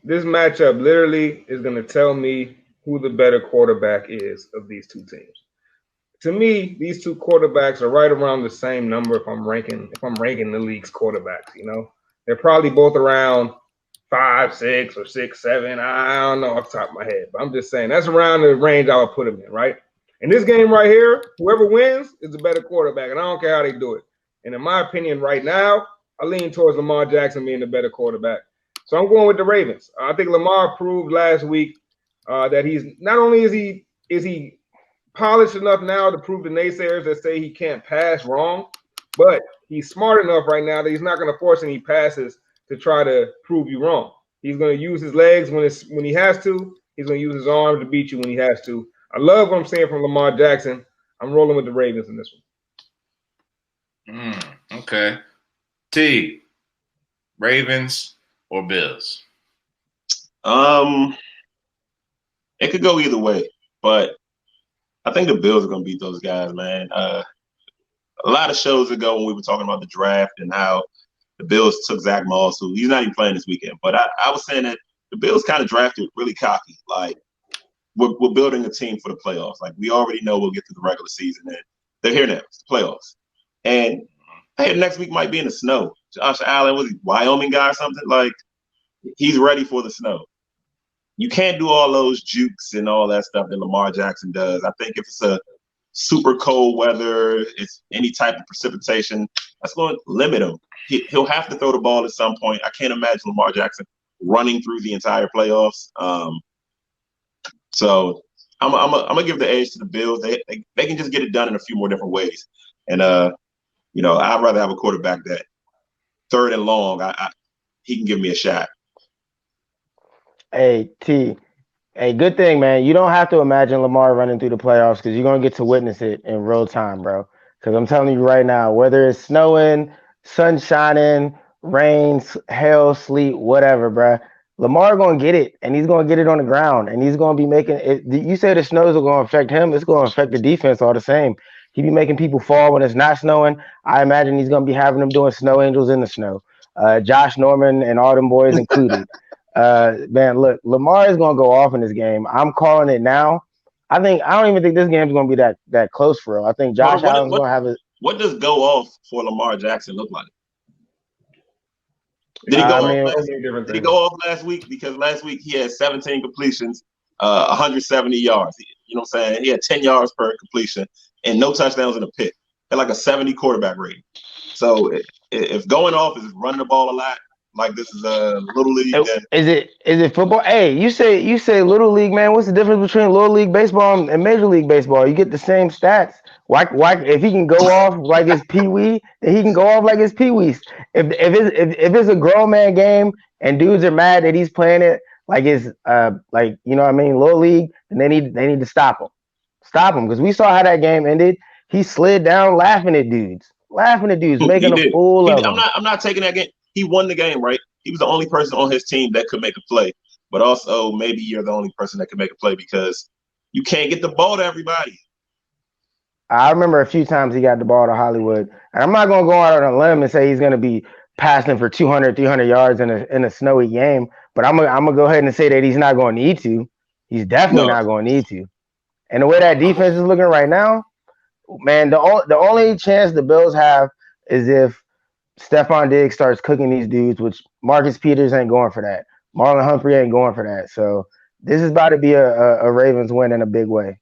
This matchup literally is going to tell me who the better quarterback is of these two teams. To me, these two quarterbacks are right around the same number if I'm ranking the league's quarterbacks, They're probably both around 5'6" or 6'7". I don't know off the top of my head, but I'm just saying that's around the range I would put them in, right? In this game right here, whoever wins is the better quarterback, and I don't care how they do it. And in my opinion, right now, I lean towards Lamar Jackson being the better quarterback. So I'm going with the Ravens. I think Lamar proved last week that he's not only is he polished enough now to prove the naysayers that say he can't pass wrong, but he's smart enough right now that he's not going to force any passes to try to prove you wrong. He's going to use his legs when he has to. He's going to use his arm to beat you when he has to. I love what I'm seeing from Lamar Jackson. I'm rolling with the Ravens in this one. Okay. T, Ravens or Bills? It could go either way, but I think the Bills are going to beat those guys, man. A lot of shows ago when we were talking about the draft and how the Bills took Zach Moss, who he's not even playing this weekend. But I was saying that the Bills kind of drafted really cocky. Like, we're building a team for the playoffs. Like, we already know we'll get through the regular season, and they're here now. It's the playoffs. And, hey, next week might be in the snow. Josh Allen, was he Wyoming guy or something? Like, he's ready for the snow. You can't do all those jukes and all that stuff that Lamar Jackson does. I think if it's a super cold weather, it's any type of precipitation, that's going to limit him. He'll have to throw the ball at some point. I can't imagine Lamar Jackson running through the entire playoffs. So I'm gonna give the edge to the Bills. They can just get it done in a few more different ways. And I'd rather have a quarterback that third and long, he can give me a shot. Hey, T. Hey, good thing, man. You don't have to imagine Lamar running through the playoffs because you're going to get to witness it in real time, bro. Because I'm telling you right now, whether it's snowing, sun shining, rain, hail, sleet, whatever, bro, Lamar going to get it, and he's going to get it on the ground, and he's going to be making it. You say the snows are going to affect him. It's going to affect the defense all the same. He be making people fall when it's not snowing. I imagine he's going to be having them doing snow angels in the snow. Josh Norman and all them boys included. Man, look, Lamar is going to go off in this game. I'm calling it now. I don't even think this game is going to be that close for real. I think Josh Allen's going to have it. What does go off for Lamar Jackson look like? Did he go off last week? Because last week he had 17 completions, 170 yards. You know what I'm saying? He had 10 yards per completion and no touchdowns in a pick. Had like a 70 quarterback rating. So if going off is running the ball a lot, like this is a little league. Is it football? Hey, you say little league, man. What's the difference between little league baseball and major league baseball? You get the same stats. Why if he can go off like it's Pee-wee, then he can go off like it's Pee-wee's. If it's a grown man game and dudes are mad that he's playing it like it's like, you know what I mean, little league, then they need to stop him. Stop him, because we saw how that game ended. He slid down laughing at dudes, making a fool of him. I'm not taking that game. He won the game, right? He was the only person on his team that could make a play. But also, maybe you're the only person that can make a play because you can't get the ball to everybody. I remember a few times he got the ball to Hollywood. And I'm not going to go out on a limb and say he's going to be passing for 200, 300 yards in a snowy game. But I'm gonna go ahead and say that he's not going to need to. He's definitely not going to need to. And the way that defense is looking right now, man, the only chance the Bills have is if Stephon Diggs starts cooking these dudes, which Marcus Peters ain't going for that. Marlon Humphrey ain't going for that. So this is about to be a Ravens win in a big way.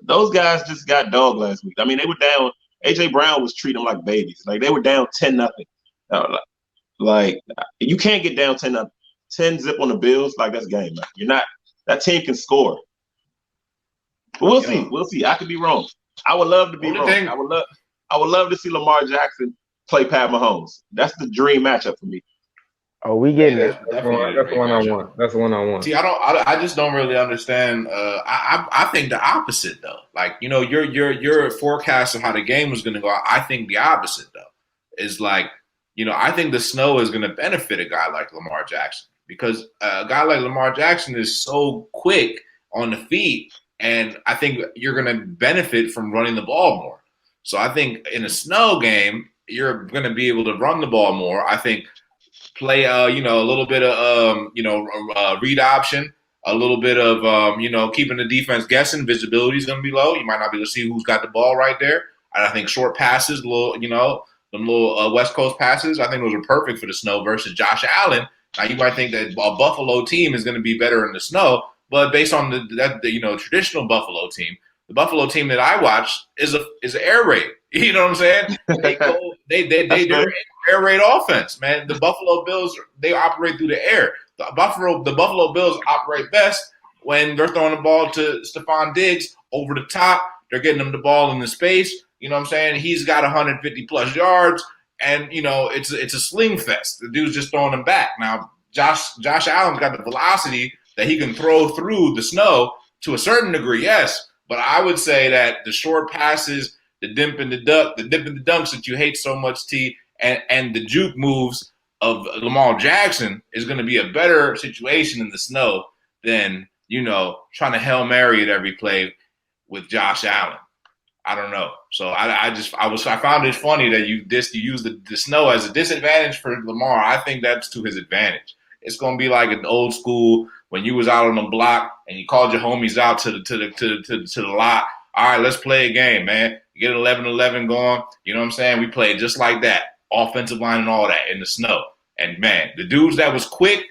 Those guys just got dogged last week. I mean, they were down. A.J. Brown was treating them like babies. Like, they were down 10-0. Like, you can't get down 10-0. 10 zip on the Bills. Like, that's game, man. You're not – that team can score. But we'll see. We'll see. I could be wrong. I would love to be wrong. I would love to see Lamar Jackson play Pat Mahomes. That's the dream matchup for me. Oh, we getting it. That's the one I want. That's the one I want. See, I just don't really understand. I think the opposite though. Like, you know, your forecast of how the game was going to go. I think the opposite though is like, you know, I think the snow is going to benefit a guy like Lamar Jackson because a guy like Lamar Jackson is so quick on the feet, and I think you're going to benefit from running the ball more. So I think in a snow game, you're going to be able to run the ball more. I think play, a little bit of, read option, a little bit of, keeping the defense guessing. Visibility is going to be low. You might not be able to see who's got the ball right there. And I think short passes, them little West Coast passes, I think those are perfect for the snow versus Josh Allen. Now you might think that a Buffalo team is going to be better in the snow, but based on the traditional Buffalo team, the Buffalo team that I watch is an air raid. You know what I'm saying? They're an air raid offense, man. The Buffalo Bills, they operate through the air. The Buffalo Bills operate best when they're throwing the ball to Stephon Diggs over the top. They're getting him the ball in the space. You know what I'm saying? He's got 150 plus yards, and it's a sling fest. The dude's just throwing them back. Now, Josh Allen's got the velocity that he can throw through the snow to a certain degree, yes. But I would say that the short passes, the dip and the dunks that you hate so much, T, and the juke moves of Lamar Jackson is going to be a better situation in the snow than trying to Hail Mary at every play with Josh Allen. I don't know. So I found it funny that you use the snow as a disadvantage for Lamar. I think that's to his advantage. It's gonna be like an old school when you was out on the block and you called your homies out to the lot. All right, let's play a game, man. You get 11-11 going. You know what I'm saying? We played just like that, offensive line and all that in the snow. And man, the dudes that was quick,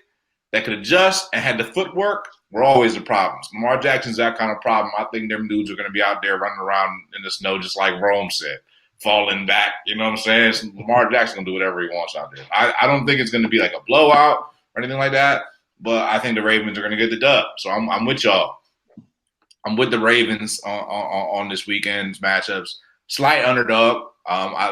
that could adjust and had the footwork were always the problems. Lamar Jackson's that kind of problem. I think them dudes are going to be out there running around in the snow just like Rome said, falling back. You know what I'm saying? So Lamar Jackson's going to do whatever he wants out there. I don't think it's going to be like a blowout or anything like that, but I think the Ravens are going to get the dub. So I'm with y'all. I'm with the Ravens on this weekend's matchups. Slight underdog. I